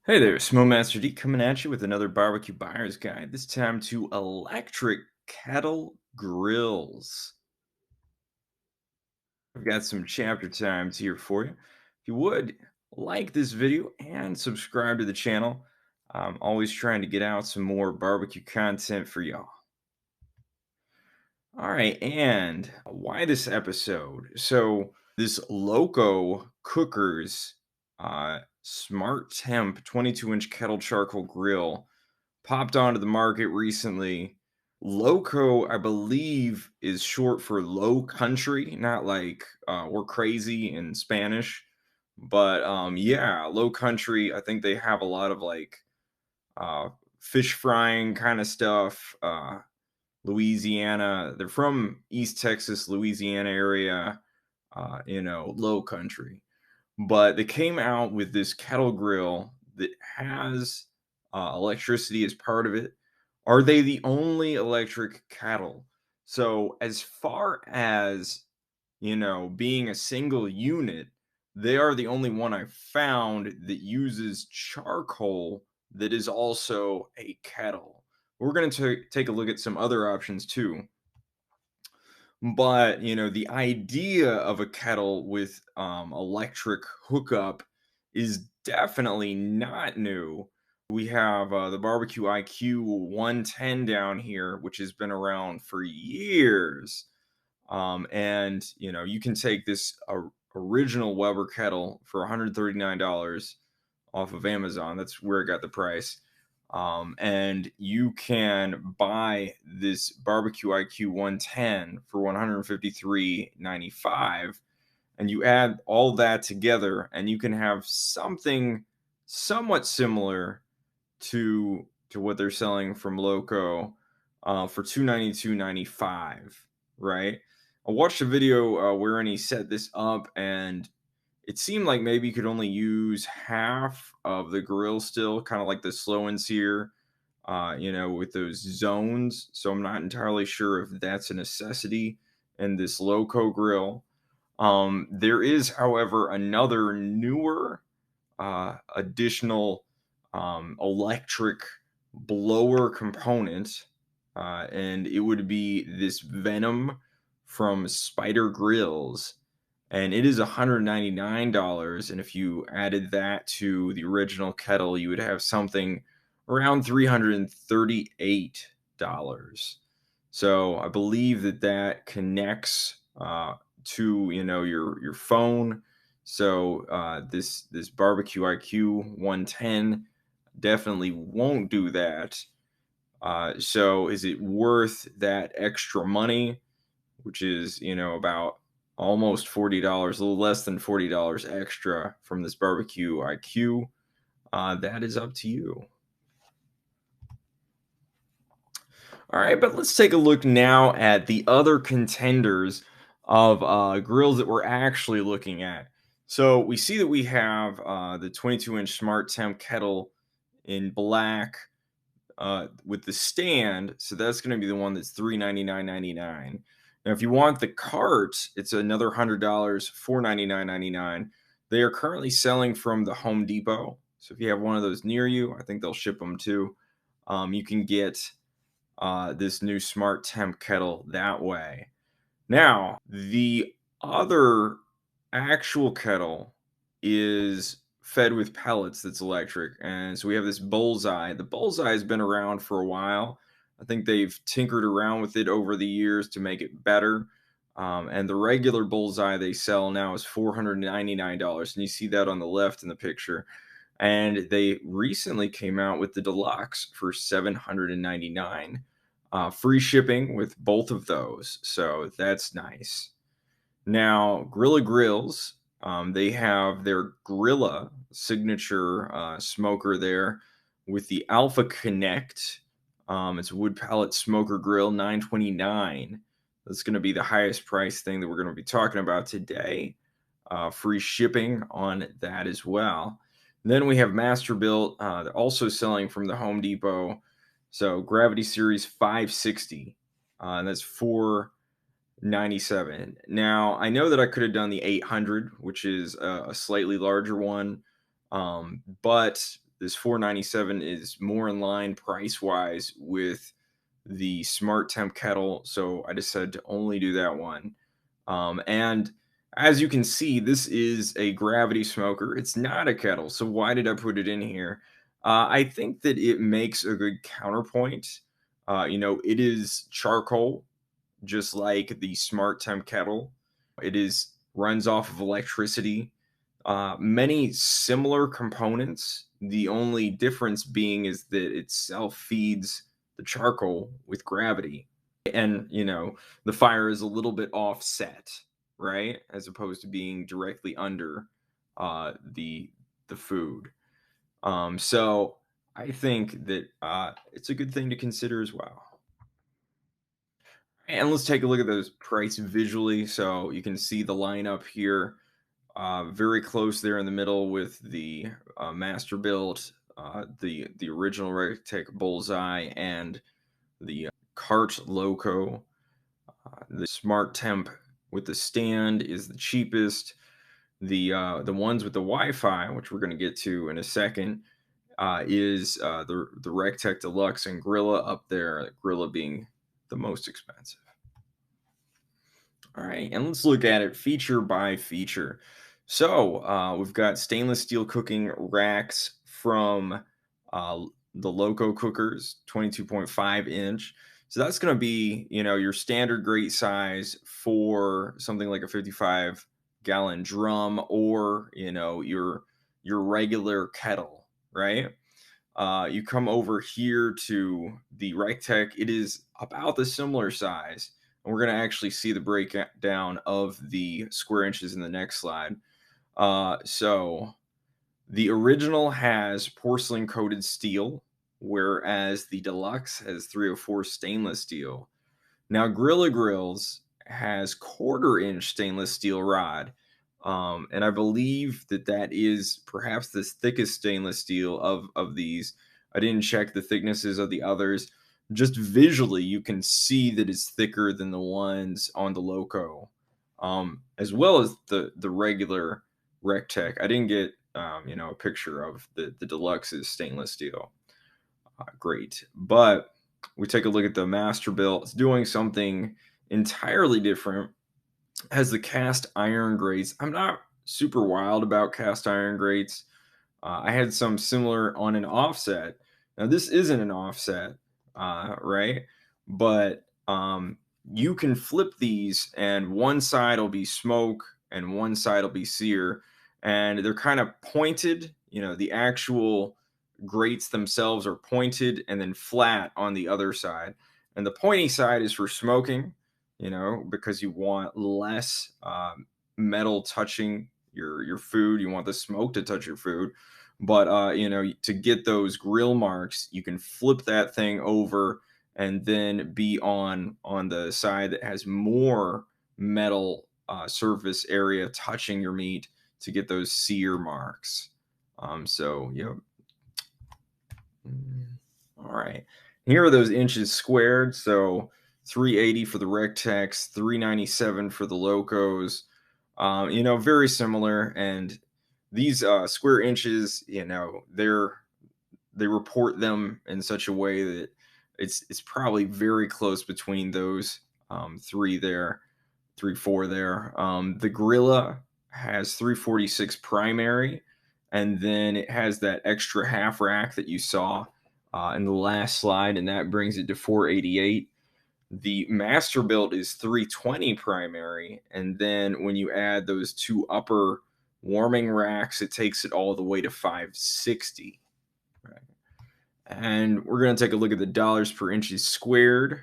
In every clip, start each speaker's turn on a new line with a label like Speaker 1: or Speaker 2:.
Speaker 1: Hey there, Smo Master D coming at you with another barbecue buyer's guide. This time to electric kettle grills. I've got some chapter times here for you. If you would like this video and subscribe to the channel, I'm always trying to get out some more barbecue content for y'all. All right, and why this episode? So this Loco Cookers SmartTemp 22-inch kettle charcoal grill popped onto the market recently. Loco, I believe, is short for low country, not like we're crazy in Spanish. But yeah, low country. I think they have a lot of like uh, fish frying kind of stuff. Louisiana. They're from East Texas, Louisiana area, low country. But they came out with this kettle grill that has electricity as part of it. Are they the only electric kettle? So, as far as being a single unit, they are the only one I've found that uses charcoal that is also a kettle. We're going to take a look at some other options too. But, the idea of a kettle with electric hookup is definitely not new. We have the barbecue IQ 110 down here, which has been around for years. And you can take this original Weber kettle for $139 off of Amazon. That's where I got the price. And you can buy this barbecue IQ 110 for $153.95, and you add all that together, and you can have something somewhat similar to what they're selling from Loco for $292.95, right? I watched a video wherein he set this up, and it seemed like maybe you could only use half of the grill still, kind of like the slow and sear, with those zones. So I'm not entirely sure if that's a necessity in this Loco grill. There is, however, another newer additional electric blower component, and it would be this Venom from Spider Grills, and it is $199. And if you added that to the original kettle, you would have something around $338. So I believe that connects to your phone. So this barbecue IQ 110 definitely won't do that. So is it worth that extra money, which is about almost $40, a little less than $40 extra from this barbecue IQ? That is up to you. All right, but let's take a look now at the other contenders of grills that we're actually looking at. So we see that we have the 22-inch SmartTemp kettle in black with the stand. So that's going to be the one that's $399.99. Now, if you want the cart, it's another $100, $499.99. They are currently selling from the Home Depot. So if you have one of those near you, I think they'll ship them too. You can get this new SmartTemp kettle that way. Now, the other actual kettle is fed with pellets that's electric. And so we have this BULLSEYE. The BULLSEYE has been around for a while. I think they've tinkered around with it over the years to make it better. And the regular BULLSEYE they sell now is $499. And you see that on the left in the picture. And they recently came out with the Deluxe for $799. Free shipping with both of those. So that's nice. Now, Grilla Grills, they have their Grilla signature smoker there with the Alpha Connect. It's a wood pellet smoker grill, $929. That's going to be the highest price thing that we're going to be talking about today. Free shipping on that as well. And then we have Masterbuilt, they're also selling from the Home Depot. So Gravity Series 560, and that's $497. Now I know that I could have done the 800, which is a slightly larger one, but this 497 is more in line price wise with the SmartTemp kettle, so I decided to only do that one. And as you can see, this is a gravity smoker. It's not a kettle, so why did I put it in here? I think that it makes a good counterpoint. It is charcoal, just like the SmartTemp kettle. It is runs off of electricity. Many similar components. The only difference being is that it self feeds the charcoal with gravity, and the fire is a little bit offset, right, as opposed to being directly under the food. So I think that it's a good thing to consider as well. And let's take a look at those price visually. So you can see the lineup here, very close there in the middle with the Masterbuilt, the original Recteq BULLSEYE, and the Cart Loco. The SmartTemp with the stand is the cheapest. The ones with the Wi-Fi, which we're going to get to in a second, is the Recteq Deluxe and Grilla up there. Grilla being the most expensive. All right, and let's look at it feature by feature. So we've got stainless steel cooking racks from the Loco cookers, 22.5 inch. So that's going to be, your standard grate size for something like a 55-gallon drum, or your regular kettle, right? You come over here to the Recteq. It is about the similar size, and we're going to actually see the breakdown of the square inches in the next slide. So the original has porcelain coated steel, whereas the Deluxe has 304 stainless steel. Now, Grilla Grills has 1/4 inch stainless steel rod. And I believe that is perhaps the thickest stainless steel of these. I didn't check the thicknesses of the others. Just visually, you can see that it's thicker than the ones on the Loco, as well as the regular Recteq. I didn't get a picture of the Deluxe's stainless steel. Great, but we take a look at the Masterbuilt. It's doing something entirely different. Has the cast iron grates. I'm not super wild about cast iron grates. I had some similar on an offset. Now this isn't an offset, right? But you can flip these, and one side will be smoke, and one side will be sear, and they're kind of pointed. The actual grates themselves are pointed and then flat on the other side. And the pointy side is for smoking, because you want less metal touching your food. You want the smoke to touch your food. But to get those grill marks, you can flip that thing over and then be on the side that has more metal surface area touching your meat to get those sear marks. So all right, here are those inches squared. So 380 for the Recteqs, 397 for the Locos. Very similar. And these square inches, they report them in such a way that it's probably very close between those three there, 3-4 there. The Grilla has 346 primary, and then it has that extra half rack that you saw in the last slide, and that brings it to 488. The Masterbuilt is 320 primary, and then when you add those two upper warming racks, it takes it all the way to 560. Right. And we're going to take a look at the dollars per inches squared.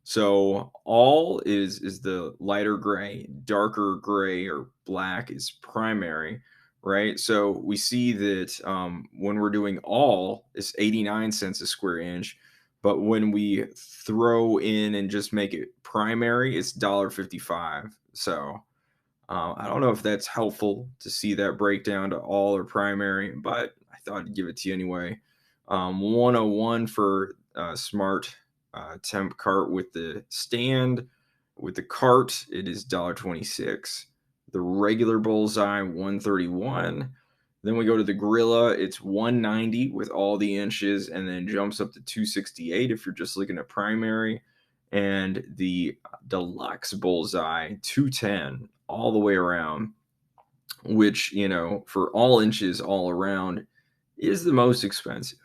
Speaker 1: So all is the lighter gray, darker gray or black is primary, right? So we see that when we're doing all, it's 89 cents a square inch. But when we throw in and just make it primary, it's $1.55. So I don't know if that's helpful to see that breakdown to all or primary, but I thought I'd give it to you anyway. 101 for Smart Temp cart with the stand. With the cart, it is $1.26. The regular BULLSEYE, $1.31. Then we go to the Grilla, it's 190 with all the inches, and then jumps up to 268 if you're just looking at primary. And the Deluxe Bullseye, 210 all the way around, which, for all inches all around, is the most expensive.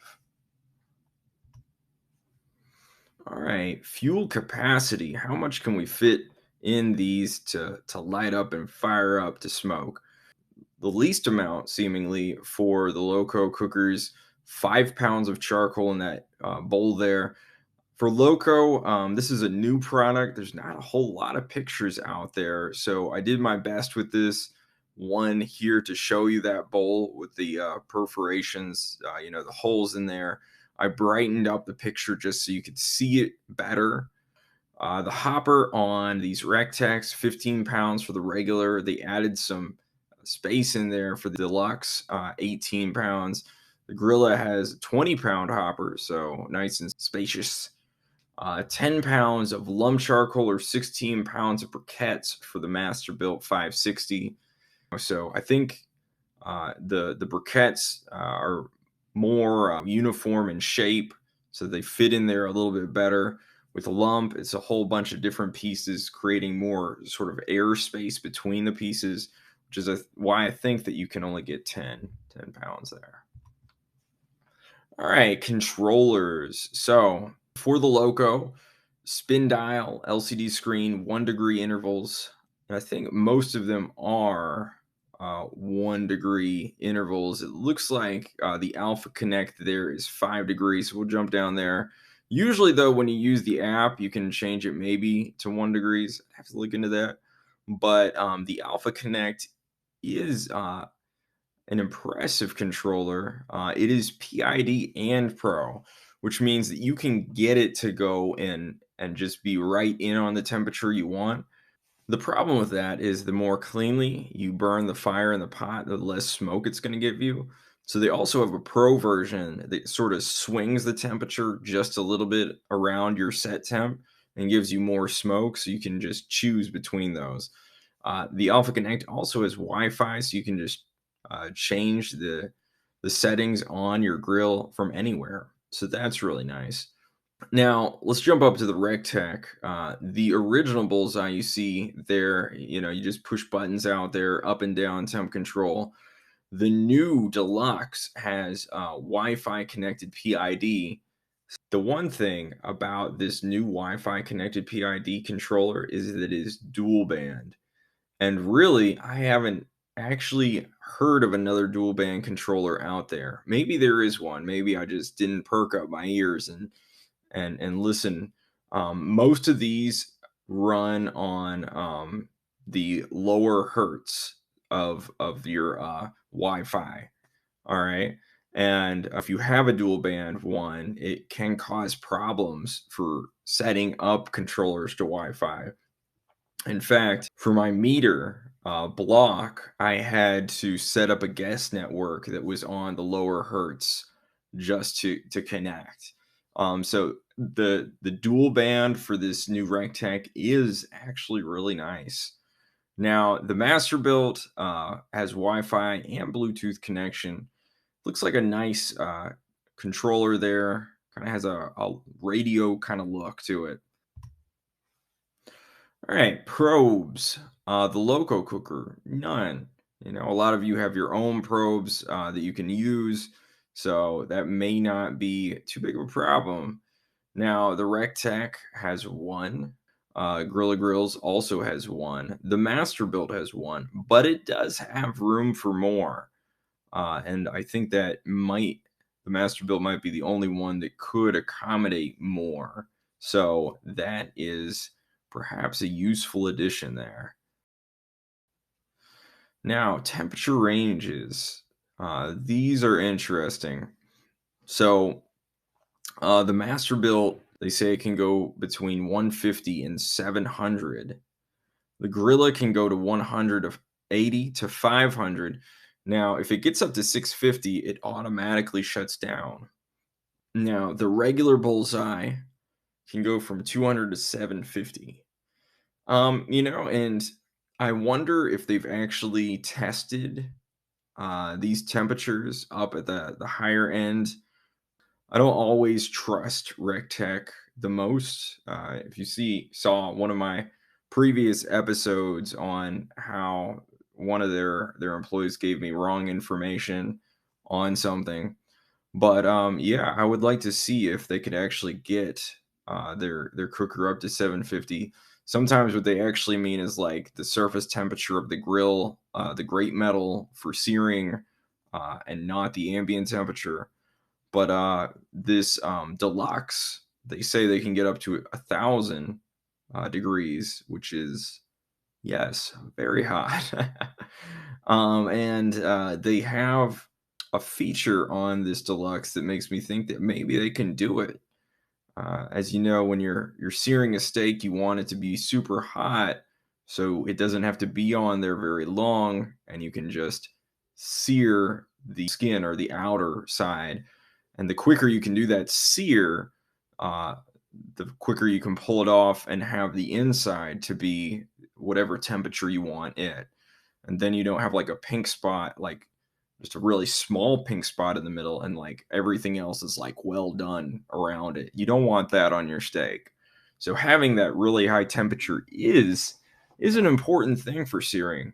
Speaker 1: All right, fuel capacity. How much can we fit in these to light up and fire up to smoke? The least amount, seemingly, for the Loco cookers, 5 pounds of charcoal in that bowl there. For Loco, this is a new product. There's not a whole lot of pictures out there, so I did my best with this one here to show you that bowl with the perforations, the holes in there. I brightened up the picture just so you could see it better. The hopper on these Recteqs, 15 pounds for the regular. They added some space in there for the deluxe, 18 pounds. The Grilla has 20-pound hopper, so nice and spacious. 10 pounds of lump charcoal or 16 pounds of briquettes for the Masterbuilt 560. So I think the briquettes are more uniform in shape, so they fit in there a little bit better. With a lump, it's a whole bunch of different pieces, creating more sort of air space between the pieces, which is why I think that you can only get 10 pounds there. All right, controllers. So for the Loco, spin dial, LCD screen, 1 degree intervals. And I think most of them are 1 degree intervals. It looks like the Alpha Connect there is 5 degrees. So we'll jump down there. Usually, though, when you use the app, you can change it maybe to 1 degrees. I have to look into that. But the Alpha Connect is an impressive controller. It is PID and Pro, which means that you can get it to go in and just be right in on the temperature you want. The problem with that is the more cleanly you burn the fire in the pot, the less smoke it's going to give you. So they also have a Pro version that sort of swings the temperature just a little bit around your set temp and gives you more smoke, so you can just choose between those. The Alpha Connect also has Wi-Fi, so you can just change the settings on your grill from anywhere. So that's really nice. Now let's jump up to the Recteq. The original Bullseye you see there, you just push buttons out there, up and down temp control. The new Deluxe has Wi-Fi connected PID. The one thing about this new Wi-Fi connected PID controller is that it is dual band. And really, I haven't actually heard of another dual band controller out there. Maybe there is one. Maybe I just didn't perk up my ears and listen. Most of these run on the lower hertz of your Wi-Fi. All right. And if you have a dual band one, it can cause problems for setting up controllers to Wi-Fi. In fact, for my meter block, I had to set up a guest network that was on the lower hertz just to connect. So the dual band for this new Recteq is actually really nice. Now the Masterbuilt has Wi-Fi and Bluetooth connection. Looks like a nice controller there. Kind of has a radio kind of look to it. All right, probes. The Loco cooker, none. A lot of you have your own probes that you can use, so that may not be too big of a problem. Now, the Recteq has one. Grilla Grills also has one. The Masterbuilt has one, but it does have room for more. And I think the Masterbuilt might be the only one that could accommodate more. So that is perhaps a useful addition there. Now, temperature ranges. These are interesting. So, the Masterbuilt, they say it can go between 150 and 700. The Grilla can go to 180 to 500. Now, if it gets up to 650, it automatically shuts down. Now, the regular Bullseye can go from 200 to 750. And I wonder if they've actually tested these temperatures up at the higher end. I don't always trust Recteq the most. If you saw one of my previous episodes on how one of their employees gave me wrong information on something, but yeah, I would like to see if they could actually get their cooker up to 750. Sometimes what they actually mean is like the surface temperature of the grill, the grate metal for searing, and not the ambient temperature. But this Deluxe, they say they can get up to 1,000 degrees, which is, yes, very hot. And they have a feature on this Deluxe that makes me think that maybe they can do it. As you know, when you're searing a steak, you want it to be super hot, so it doesn't have to be on there very long, and you can just sear the skin or the outer side. And the quicker you can do that sear, uh, the quicker you can pull it off and have the inside to be whatever temperature you want it. And then you don't have like a pink spot, like just a really small pink spot in the middle, and like everything else is like well done around it. You don't want that on your steak. So having that really high temperature is an important thing for searing.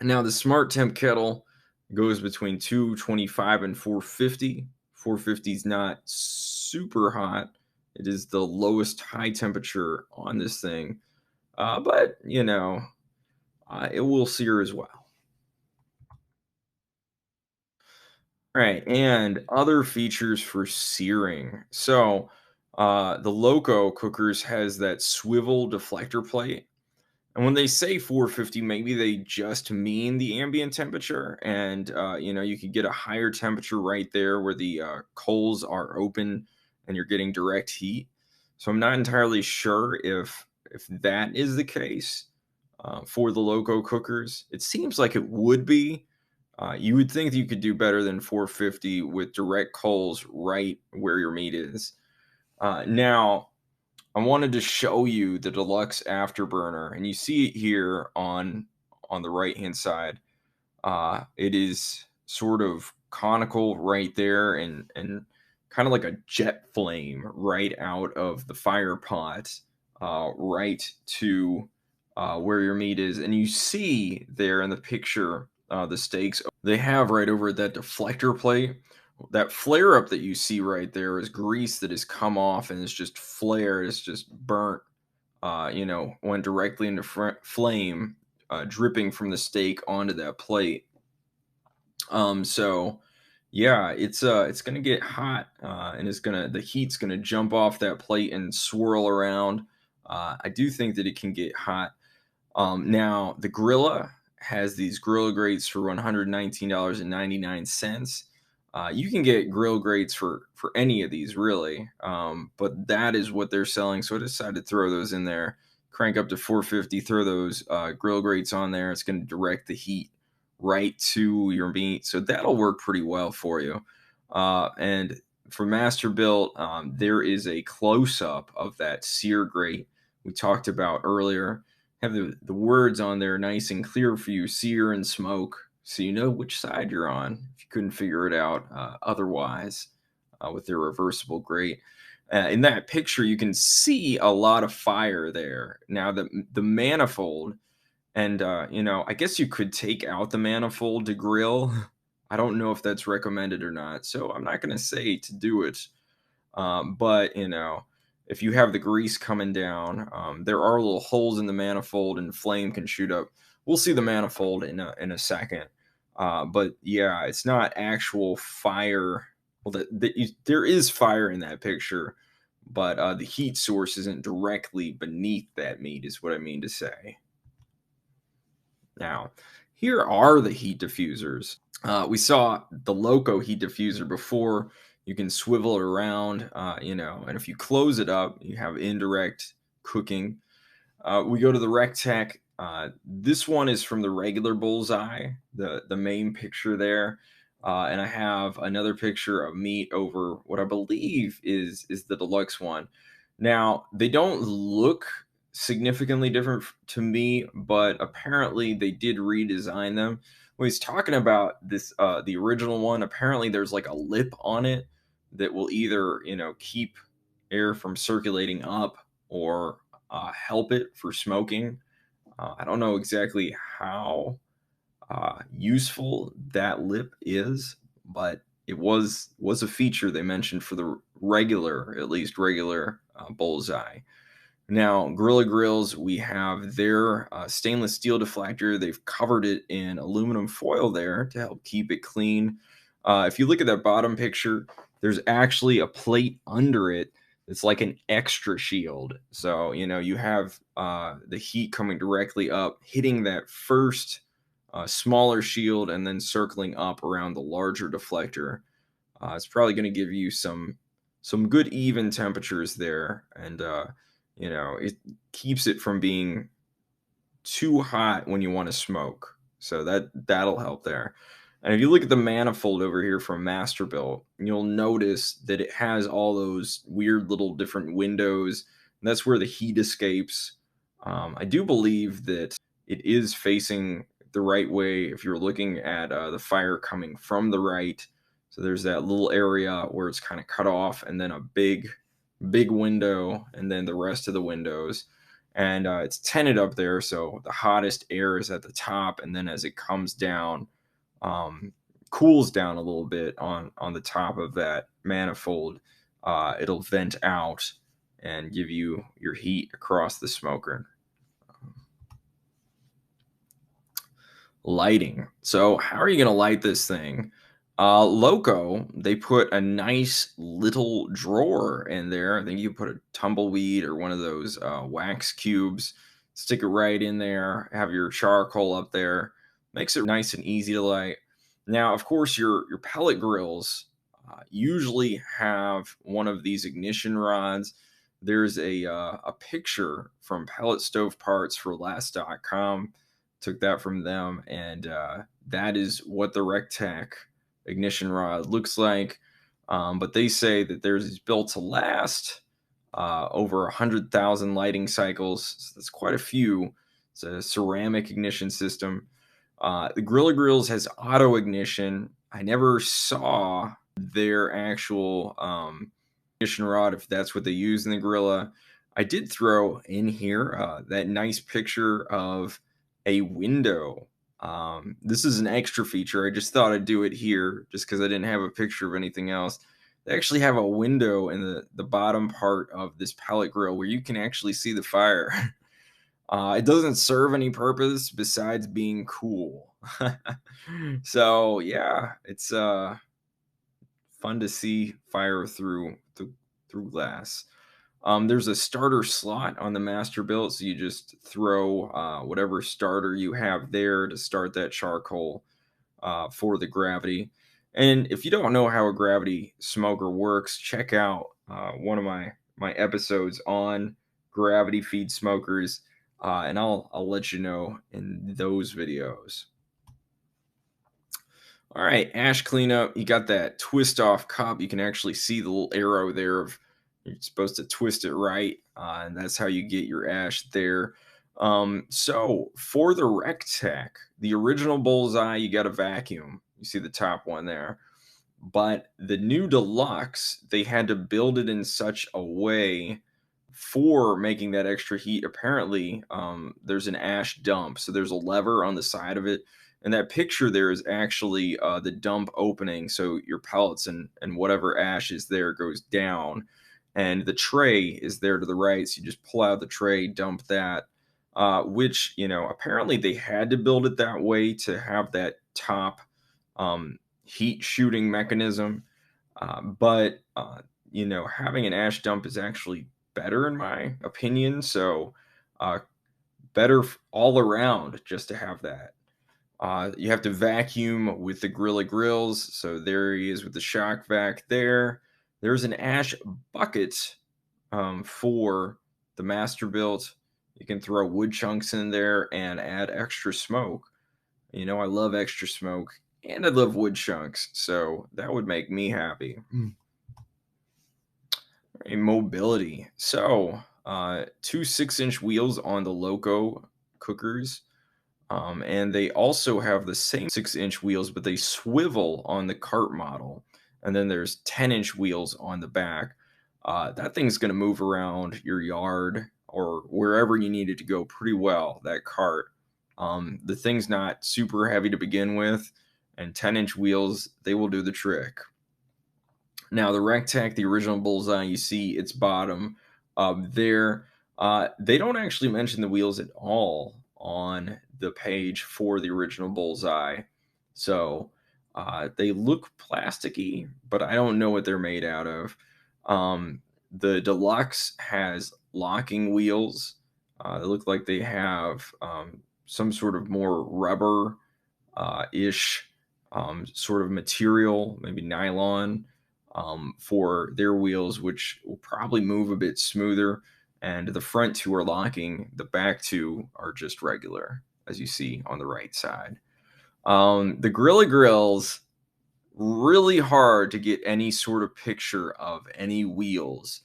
Speaker 1: Now the SmartTemp kettle goes between 225 and 450. 450 is not super hot. It is the lowest high temperature on this thing, but it will sear as well. Right, and other features for searing. So, the Loco cookers has that swivel deflector plate, and when they say 450, maybe they just mean the ambient temperature, and you could get a higher temperature right there where the coals are open and you're getting direct heat. So I'm not entirely sure if that is the case for the Loco cookers. It seems like it would be. You would think that you could do better than 450 with direct coals right where your meat is. Now, I wanted to show you the Deluxe Afterburner, and you see it here on the right hand side. It is sort of conical right there, and kind of like a jet flame right out of the fire pot, right to where your meat is. And you see there in the picture the steaks they have right over that deflector plate. That flare up that you see right there is grease that has come off and it's just flared, it's just burnt, went directly into flame, dripping from the steak onto that plate. So yeah, it's gonna get hot, and the heat's gonna jump off that plate and swirl around. I do think that it can get hot. Now the Grilla has these grill grates for $119.99. You can get grill grates for any of these really, but that is what they're selling. So I decided to throw those in there. Crank up to 450. Throw those grill grates on there. It's going to direct the heat right to your meat, so that'll work pretty well for you. And for Masterbuilt, there is a close up of that sear grate we talked about earlier. Have the words on there nice and clear for you, sear and smoke, so you know which side you're on if you couldn't figure it out otherwise with their reversible grate. In that picture, you can see a lot of fire there. Now, the manifold, and I guess you could take out the manifold to grill. I don't know if that's recommended or not, so I'm not going to say to do it. But if you have the grease coming down, there are little holes in the manifold, and flame can shoot up. We'll see the manifold in a second. But yeah, it's not actual fire. Well, there is fire in that picture, but the heat source isn't directly beneath that meat, is what I mean to say. Now, here are the heat diffusers. We saw the Loco heat diffuser before. You can swivel it around, and if you close it up, you have indirect cooking. We go to the Recteq. This one is from the regular BULLSEYE, the main picture there. And I have another picture of meat over what I believe is the Deluxe one. Now, they don't look significantly different to me, but apparently they did redesign them. Well, he's talking about this, the original one. Apparently, there's like a lip on it that will either, keep air from circulating up or help it for smoking. I don't know exactly how useful that lip is, but it was a feature they mentioned for the regular, at least regular bullseye. Now, Grilla grills, we have their stainless steel deflector. They've covered it in aluminum foil there to help keep it clean. If you look at that bottom picture, there's actually a plate under it. It's like an extra shield. So, you have the heat coming directly up, hitting that first smaller shield, and then circling up around the larger deflector. It's probably going to give you some good even temperatures there, and it keeps it from being too hot when you want to smoke. So that'll help there. And if you look at the manifold over here from Masterbuilt, you'll notice that it has all those weird little different windows. And that's where the heat escapes. I do believe that it is facing the right way if you're looking at the fire coming from the right. So there's that little area where it's kind of cut off, and then a big window, and then the rest of the windows. And it's tented up there, so the hottest air is at the top, and then as it comes down, um, cools down a little bit on the top of that manifold, it'll vent out and give you your heat across the smoker. Lighting. So how are you going to light this thing? Loco, they put a nice little drawer in there. I think you put a tumbleweed or one of those wax cubes, stick it right in there, have your charcoal up there. Makes it nice and easy to light. Now, of course, your pellet grills usually have one of these ignition rods. There's a picture from Pellet Stove Parts for Last.com. Took that from them, and that is what the Recteq ignition rod looks like. But they say that theirs is built to last over 100,000 lighting cycles. So that's quite a few. It's a ceramic ignition system. The Grilla Grills has auto ignition. I never saw their actual ignition rod, if that's what they use in the Grilla. I did throw in here that nice picture of a window. This is an extra feature. I just thought I'd do it here just because I didn't have a picture of anything else. They actually have a window in the bottom part of this pellet grill where you can actually see the fire. It doesn't serve any purpose besides being cool. So yeah, it's fun to see fire through glass. There's a starter slot on the Masterbuilt, so you just throw whatever starter you have there to start that charcoal for the gravity. And if you don't know how a gravity smoker works, check out one of my episodes on gravity feed smokers, and I'll let you know in those videos. All right, ash cleanup. You got that twist off cup. You can actually see the little arrow there of you're supposed to twist it right, and that's how you get your ash there. So for the Recteq, the original Bullseye, you got a vacuum. You see the top one there. But the new Deluxe, they had to build it in such a way for making that extra heat. Apparently, there's an ash dump. So there's a lever on the side of it. And that picture there is actually the dump opening. So your pellets and whatever ash is there goes down. And the tray is there to the right. So you just pull out the tray, dump that, which, apparently they had to build it that way to have that top heat shooting mechanism. But having an ash dump is actually better in my opinion. So better all around just to have that. You have to vacuum with the Grilla grills. So there he is with the shock vac there. There's an ash bucket for the Masterbuilt. You can throw wood chunks in there and add extra smoke. I love extra smoke and I love wood chunks. So that would make me happy. Right, mobility. So 2 6-inch wheels on the Loco cookers. And they also have the same 6-inch wheels, but they swivel on the cart model. And then there's 10-inch wheels on the back. That thing's going to move around your yard or wherever you need it to go pretty well, that cart. The thing's not super heavy to begin with, and 10-inch wheels, they will do the trick. Now, the Recteq, the original Bullseye, you see its bottom there. They don't actually mention the wheels at all on the page for the original Bullseye. So they look plasticky, but I don't know what they're made out of. The Deluxe has locking wheels. They look like they have some sort of more rubber ish sort of material, maybe nylon, for their wheels, which will probably move a bit smoother. And the front two are locking, the back two are just regular, as you see on the right side. The Grilla grills, really hard to get any sort of picture of any wheels.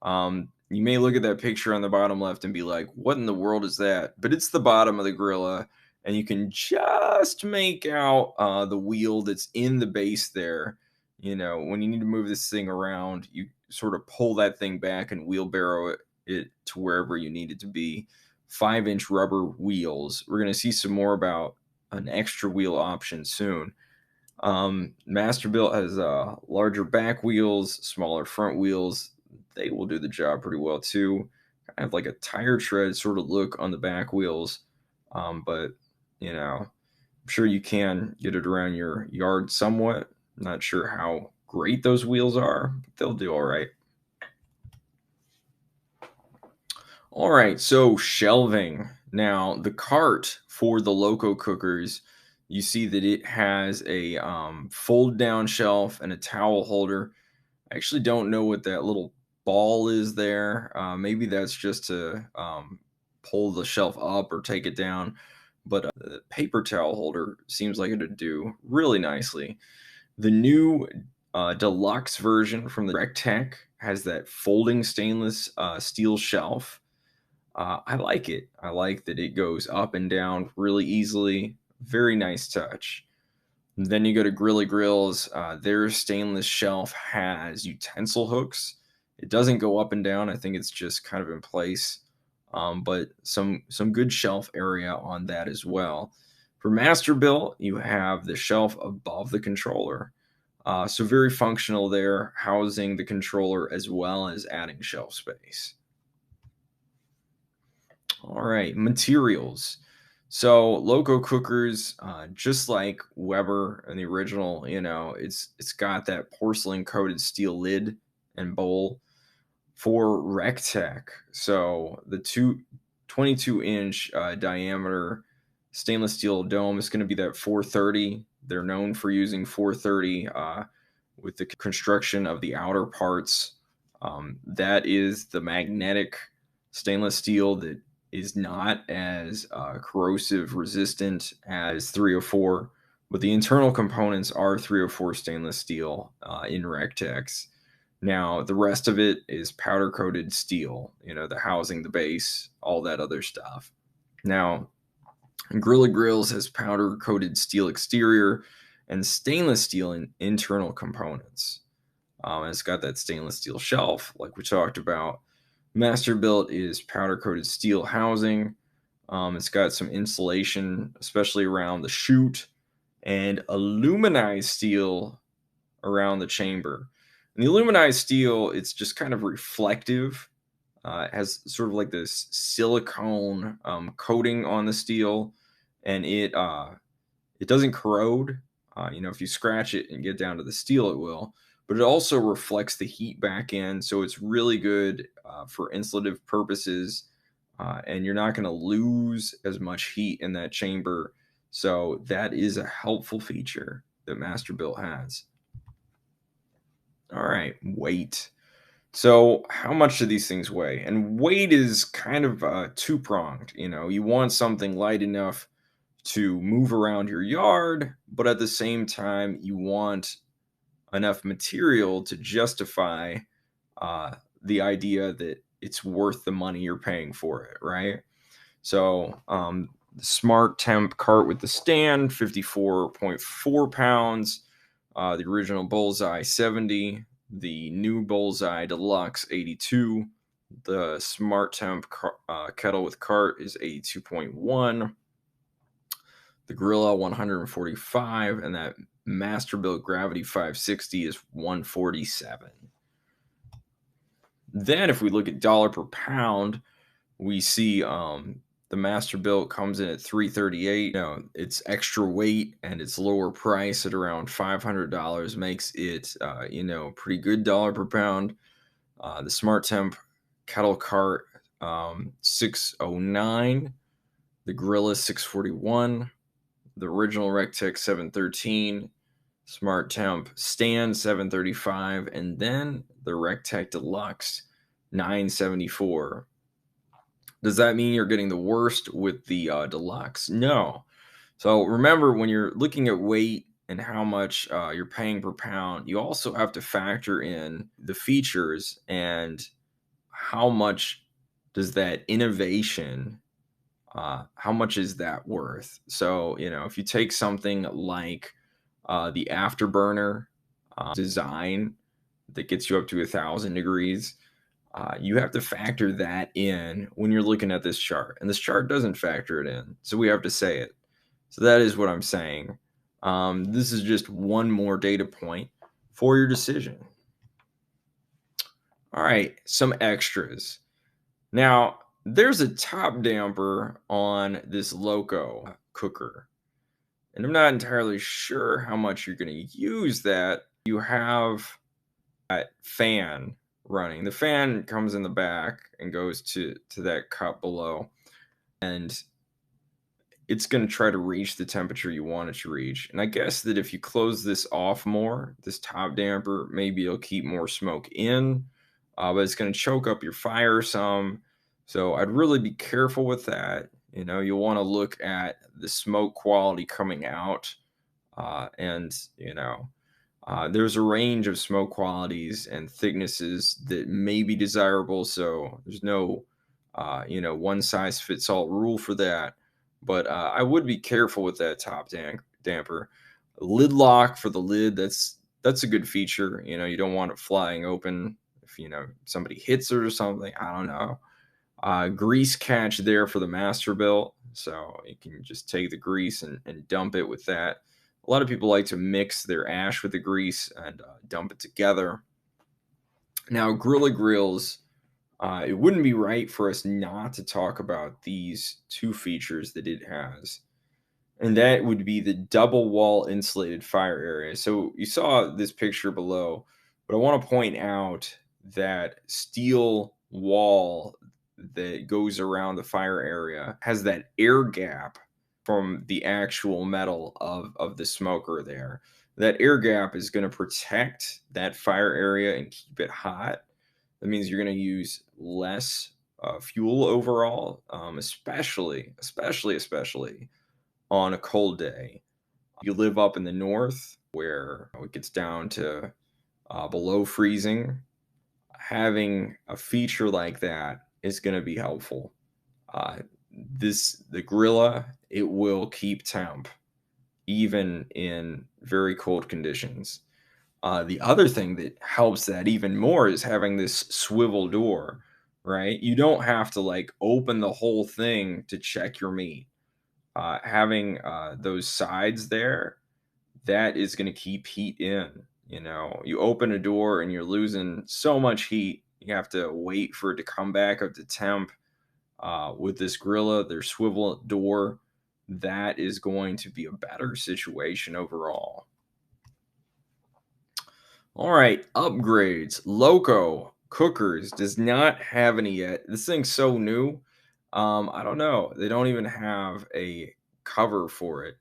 Speaker 1: You may look at that picture on the bottom left and be like, what in the world is that? But it's the bottom of the Grilla, and you can just make out the wheel that's in the base there. You know, when you need to move this thing around, you sort of pull that thing back and wheelbarrow it to wherever you need it to be. 5-inch rubber wheels. We're going to see some more about an extra wheel option soon. Masterbuilt has larger back wheels, smaller front wheels. They will do the job pretty well too. Kind of like a tire tread sort of look on the back wheels. But you know, I'm sure you can get it around your yard somewhat. Not sure how great those wheels are, but they'll do all right. All right, so shelving. Now, the cart for the Loco cookers, you see that it has a fold down shelf and a towel holder. I actually don't know what that little ball is there. Maybe that's just to pull the shelf up or take it down. But the paper towel holder seems like it would do really nicely. The new deluxe version from the Recteq has that folding stainless steel shelf. I like it. I like that it goes up and down really easily. Very nice touch. And then you go to Grilla Grills. Their stainless shelf has utensil hooks. It doesn't go up and down. I think it's just kind of in place. But some good shelf area on that as well. For Masterbuilt, you have the shelf above the controller. So very functional there, housing the controller as well as adding shelf space. All right, materials. So Loco cookers, just like Weber and the original, you know, it's got that porcelain coated steel lid and bowl. For Recteq, so the 22-inch diameter stainless steel dome is going to be that 430. They're known for using 430 with the construction of the outer parts. That is the magnetic stainless steel that is not as corrosive resistant as 304, but the internal components are 304 stainless steel in Recteqs. Now, the rest of it is powder coated steel, you know, the housing, the base, all that other stuff. Now, Grilla Grills has powder coated steel exterior and stainless steel in internal components. And it's got that stainless steel shelf, like we talked about. Masterbuilt is powder coated steel housing. It's got some insulation, especially around the chute, and aluminized steel around the chamber. And the aluminized steel, it's just kind of reflective. It has sort of like this silicone coating on the steel, and it doesn't corrode. You know, if you scratch it and get down to the steel, it will. But it also reflects the heat back in, so it's really good for insulative purposes, and you're not going to lose as much heat in that chamber. So that is a helpful feature that Masterbuilt has. All right, weight. So how much do these things weigh? And weight is kind of two-pronged. You know, you want something light enough to move around your yard, but at the same time, you want enough material to justify the idea that it's worth the money you're paying for it, right? So The SmartTemp cart with the stand, 54.4 pounds. The original BULLSEYE, 70. The new BULLSEYE Deluxe, 82. The SmartTemp kettle with cart is 82.1. The Grilla, 145. And that Masterbuilt Gravity 560 is 147. Then if we look at dollar per pound, we see the Masterbuilt comes in at 338. You know, it's extra weight and it's lower price at around $500 makes it you know, pretty good dollar per pound. The SmartTemp kettle cart, 609. The Grilla, 641. The original Recteq, 713. SmartTemp stand, 735. And then the Recteq Deluxe, 974. Does that mean you're getting the worst with the Deluxe? No. So remember, when you're looking at weight and how much you're paying per pound, you also have to factor in the features and how much does that innovation, how much is that worth? So, you know, if you take something like the afterburner design that gets you up to 1,000 degrees, you have to factor that in when you're looking at this chart. And this chart doesn't factor it in, so we have to say it. So that is what I'm saying. This is just one more data point for your decision. All right, some extras. Now, there's a top damper on this Loco cooker, and I'm not entirely sure how much you're going to use that. You have that fan running. The fan comes in the back and goes to that cup below, and it's going to try to reach the temperature you want it to reach. And I guess that if you close this off more, this top damper, maybe it'll keep more smoke in, but it's going to choke up your fire some. So I'd really be careful with that. You know, you'll want to look at the smoke quality coming out, and you know, there's a range of smoke qualities and thicknesses that may be desirable. So there's no, you know, one size fits all rule for that. But I would be careful with that top damper. Lid lock for the lid, that's a good feature. You know, you don't want it flying open if, you know, somebody hits it or something. I don't know. Grease catch there for the Masterbuilt. So you can just take the grease and dump it with that. A lot of people like to mix their ash with the grease and dump it together. Now, Grilla grills, it wouldn't be right for us not to talk about these two features that it has. And that would be the double wall insulated fire area. So you saw this picture below, but I want to point out that steel wall that goes around the fire area has that air gap from the actual metal of the smoker there. That air gap is going to protect that fire area and keep it hot. That means you're going to use less fuel overall, especially on a cold day. You live up in the north where it gets down to below freezing. Having a feature like that is going to be helpful. The Grilla, it will keep temp even in very cold conditions. The other thing that helps that even more is having this swivel door, right? You don't have to like open the whole thing to check your meat. Having those sides there, that is going to keep heat in. You know, you open a door and you're losing so much heat. You have to wait for it to come back up to temp. With this Grilla, their swivel door, that is going to be a better situation overall. All right, upgrades. Loco cookers does not have any yet. This thing's so new. I don't know. They don't even have a cover for it.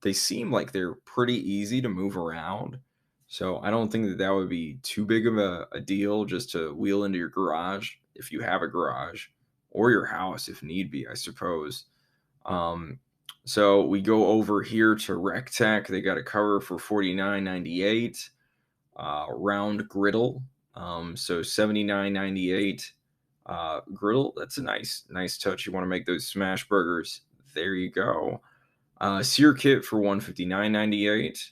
Speaker 1: They seem like they're pretty easy to move around. So I don't think that that would be too big of a deal just to wheel into your garage if you have a garage, or your house if need be, I suppose. So we go over here to Recteq. They got a cover for $49.98. Round griddle, so $79.98. grill. That's a nice touch. You want to make those smash burgers. There you go. Sear kit for 159.98.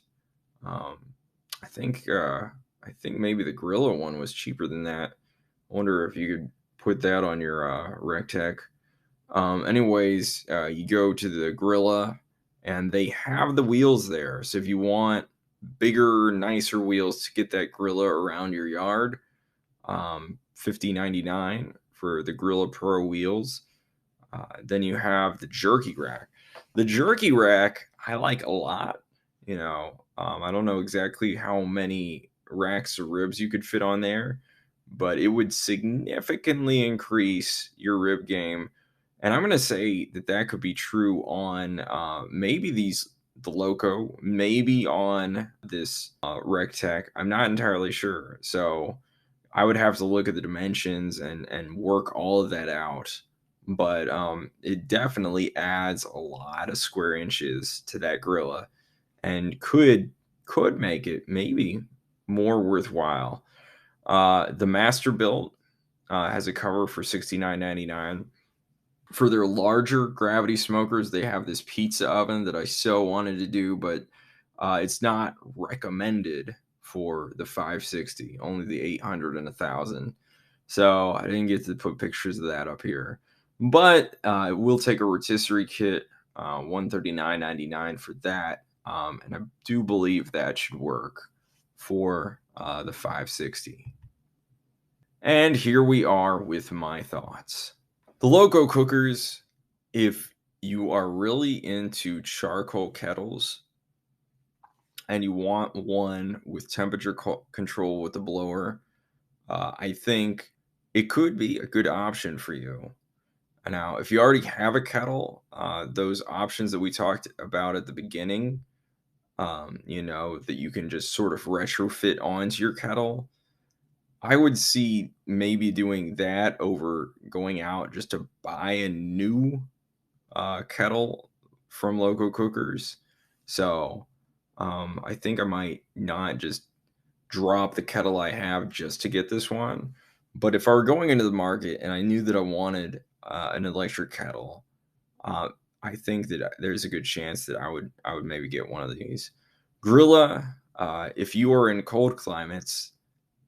Speaker 1: Um, I think maybe the Grilla one was cheaper than that. I wonder if you could put that on your Recteq. Anyways, you go to the Grilla and they have the wheels there. So if you want bigger, nicer wheels to get that Grilla around your yard, $50.99 for the Grilla Pro wheels. Then you have the jerky rack. The jerky rack I like a lot. I don't know exactly how many racks of ribs you could fit on there, but it would significantly increase your rib game. And I'm going to say that that could be true on maybe the Loco, maybe on this Recteq. I'm not entirely sure. So I would have to look at the dimensions and work all of that out. But it definitely adds a lot of square inches to that Grilla and could make it maybe more worthwhile. The Masterbuilt has a cover for $69.99. For their larger gravity smokers, they have this pizza oven that I so wanted to do, but it's not recommended for the 560, only the 800 and 1000. So I didn't get to put pictures of that up here. But we'll take a rotisserie kit, $139.99 for that. And I do believe that should work for the 560. And here we are with my thoughts. The Loco cookers, if you are really into charcoal kettles and you want one with temperature control with the blower, I think it could be a good option for you. Now, if you already have a kettle, those options that we talked about at the beginning, that you can just sort of retrofit onto your kettle, I would see maybe doing that over going out just to buy a new kettle from Loco Cookers. So I think I might not just drop the kettle I have just to get this one. But if I were going into the market and I knew that I wanted an electric kettle, I think that there's a good chance that I would maybe get one of these. Grilla, if you are in cold climates,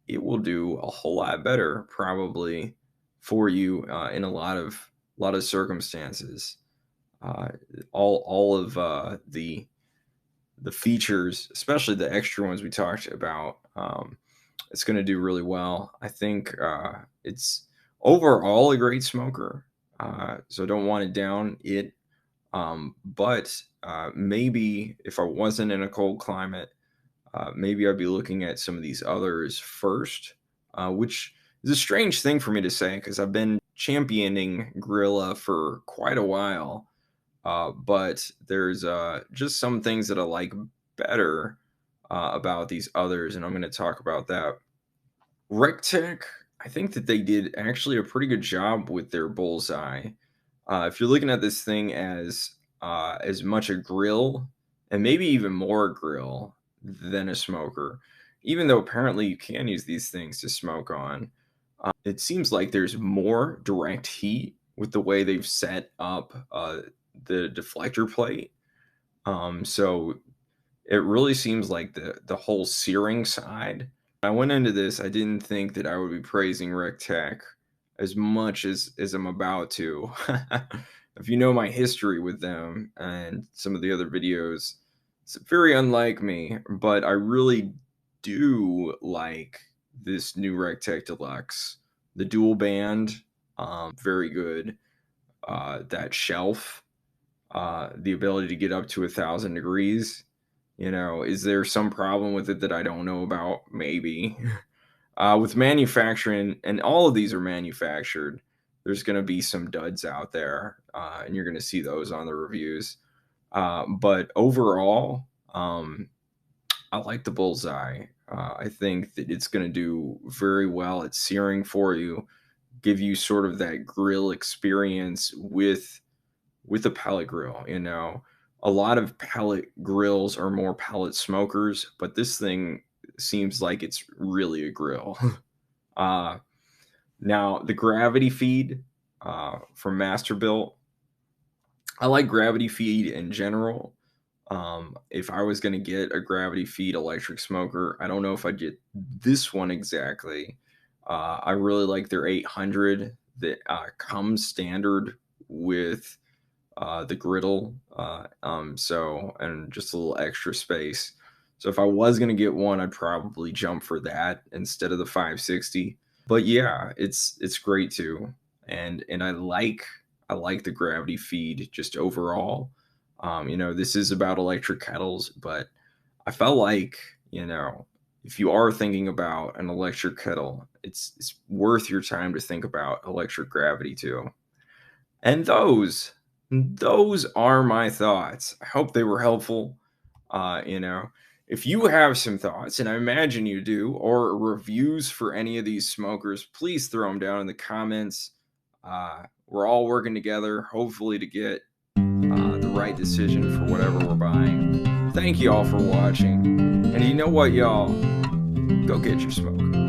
Speaker 1: it will do a whole lot better probably for you in a lot of circumstances. All of the features, especially the extra ones we talked about, it's going to do really well. I think it's overall a great smoker, so don't want to down it. But maybe if I wasn't in a cold climate, maybe I'd be looking at some of these others first, which is a strange thing for me to say because I've been championing Grilla for quite a while. But there's just some things that I like better about these others, and I'm going to talk about that. Recteq, I think that they did actually a pretty good job with their BULLSEYE. If you're looking at this thing as much a grill and maybe even more a grill than a smoker, even though apparently you can use these things to smoke on, it seems like there's more direct heat with the way they've set up the deflector plate. So it really seems like the whole searing side. I went into this, I didn't think that I would be praising Recteq as much as I'm about to. If you know my history with them and some of the other videos, it's very unlike me, but I really do like this new Recteq Deluxe. The dual band, very good. That shelf, the ability to get up to 1,000 degrees. Is there some problem with it that I don't know about? Maybe. With manufacturing, and all of these are manufactured, there's going to be some duds out there, and you're going to see those on the reviews. But overall, I like the BULLSEYE. I think that it's going to do very well at searing for you, give you sort of that grill experience with a pellet grill. A lot of pellet grills are more pellet smokers, but this thing seems like it's really a grill. Now, the gravity feed from Masterbuilt, I like gravity feed in general. If I was going to get a gravity feed electric smoker, I don't know if I'd get this one exactly. I really like their 800 that comes standard with the griddle. So, and just a little extra space. So if I was going to get one, I'd probably jump for that instead of the 560. But yeah, it's great too. And I like the gravity feed just overall. This is about electric kettles, but I felt like, if you are thinking about an electric kettle, it's worth your time to think about electric gravity too. And those are my thoughts. I hope they were helpful. Uh, you know, if you have some thoughts, and I imagine you do, or reviews for any of these smokers, please throw them down in the comments. We're all working together, hopefully, to get the right decision for whatever we're buying. Thank you all for watching. And you know what, y'all? Go get your smoke.